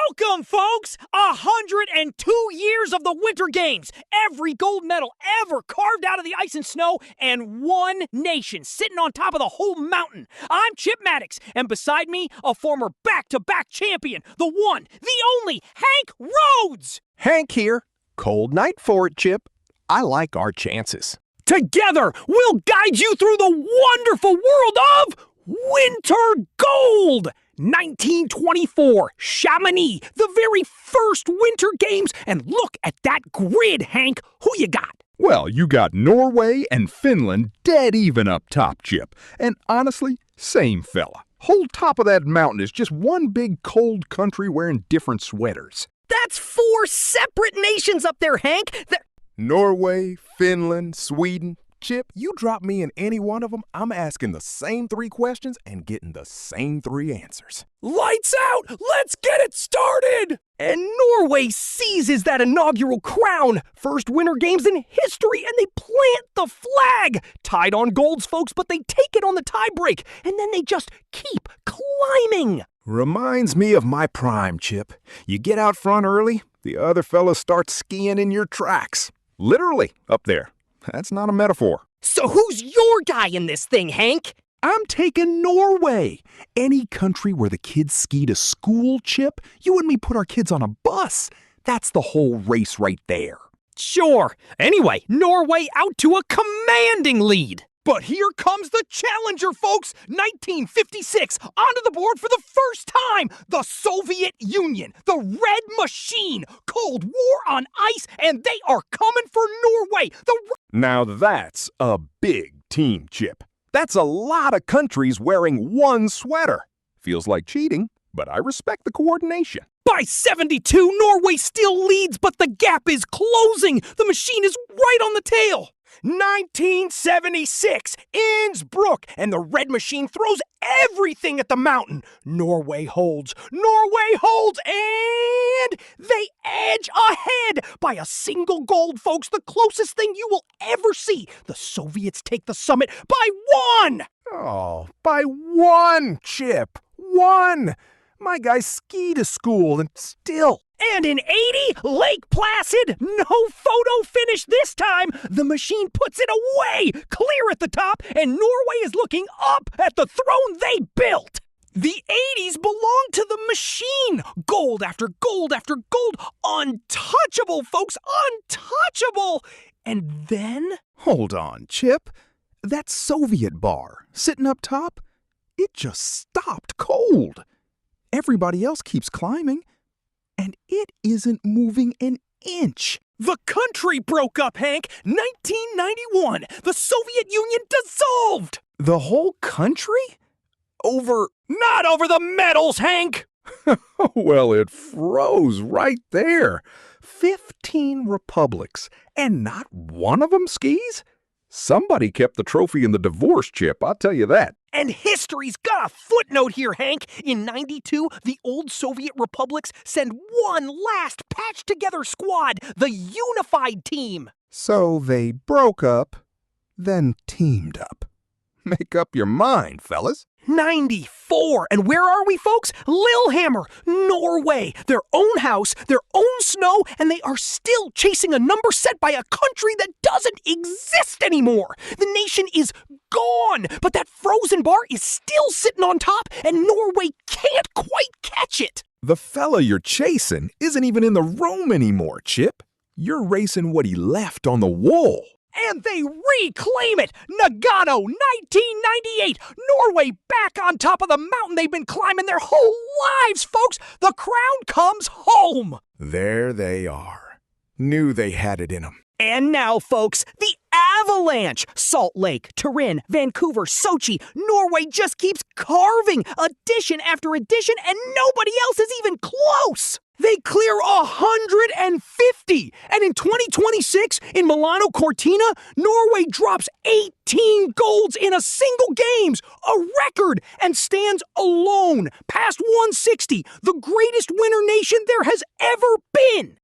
Welcome, folks! 102 years of the Winter Games, every gold medal ever carved out of the ice and snow, and one nation sitting on top of the whole mountain. I'm Chip Maddox, and beside me, a former back-to-back champion, the one, the only, Hank Rhodes! Hank here. Cold night for it, Chip. I like our chances. Together, we'll guide you through the wonderful world of Winter Gold! 1924, Chamonix, the very first Winter Games, and look at that grid, Hank. Who you got? Well, you got Norway and Finland dead even up top, Chip. And honestly, same fella. Whole top of that mountain is just one big cold country wearing different sweaters. That's 4 separate nations up there, Hank. Norway, Finland, Sweden. Chip, you drop me in any one of them, I'm asking the same 3 questions and getting the same 3 answers. Lights out! Let's get it started! And Norway seizes that inaugural crown. First Winter Games in history, and they plant the flag. Tied on golds, folks, but they take it on the tiebreak, and then they just keep climbing. Reminds me of my prime, Chip. You get out front early, the other fellas start skiing in your tracks. Literally, up there. That's not a metaphor. So who's your guy in this thing, Hank? I'm taking Norway. Any country where the kids ski to school, Chip, you and me put our kids on a bus. That's the whole race right there. Sure. Anyway, Norway out to a commanding lead. But here comes the challenger, folks! 1956, onto the board for the first time! The Soviet Union, the Red Machine, Cold War on ice, and they are coming for Norway! Now that's a big team, Chip. That's a lot of countries wearing one sweater. Feels like cheating, but I respect the coordination. By 72, Norway still leads, but the gap is closing! The machine is right on the tail! 1976, Innsbruck, and the Red Machine throws everything at the mountain. Norway holds, and they edge ahead by a single gold, folks, the closest thing you will ever see. The Soviets take the summit by 1! Oh, by 1, Chip, 1! My guys ski to school and still. And in 80, Lake Placid, no photo finish this time. The machine puts it away, clear at the top, and Norway is looking up at the throne they built. The 80s belong to the machine. Gold after gold after gold. Untouchable, folks, untouchable. And then... Hold on, Chip. That Soviet bar sitting up top, it just stopped cold. Everybody else keeps climbing, and it isn't moving an inch. The country broke up, Hank. 1991. The Soviet Union dissolved. The whole country? Not over the medals, Hank. Well, it froze right there. 15 republics, and not one of them skis? Somebody kept the trophy in the divorce, Chip, I'll tell you that. And history's got a footnote here, Hank. In 92, the old Soviet republics send one last patched-together squad, the unified team. So they broke up, then teamed up. Make up your mind, fellas. 94. And where are we, folks? Lillehammer, Norway. Their own house, their own snow, and they are still chasing a number set by a country that doesn't exist anymore. The nation is gone, but that frozen bar is still sitting on top, and Norway can't quite catch it. The fella you're chasing isn't even in the room anymore, Chip. You're racing what he left on the wall. And they reclaim it! Nagano, 1998! Norway back on top of the mountain they've been climbing their whole lives, folks! The crown comes home! There they are. Knew they had it in them. And now, folks, the avalanche! Salt Lake, Turin, Vancouver, Sochi, Norway just keeps carving edition after edition, and nobody else is even close! They clear 150! And in 2026, in Milano Cortina, Norway drops 18 golds in a single games, a record, and stands alone, past 160, the greatest winter nation there has ever been!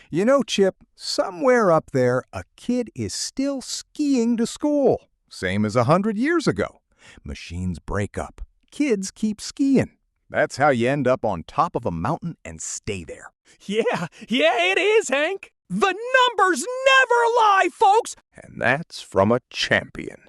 You know, Chip, somewhere up there, a kid is still skiing to school. Same as 100 years ago. Machines break up. Kids keep skiing. That's how you end up on top of a mountain and stay there. Yeah, it is, Hank. The numbers never lie, folks! And that's from a champion.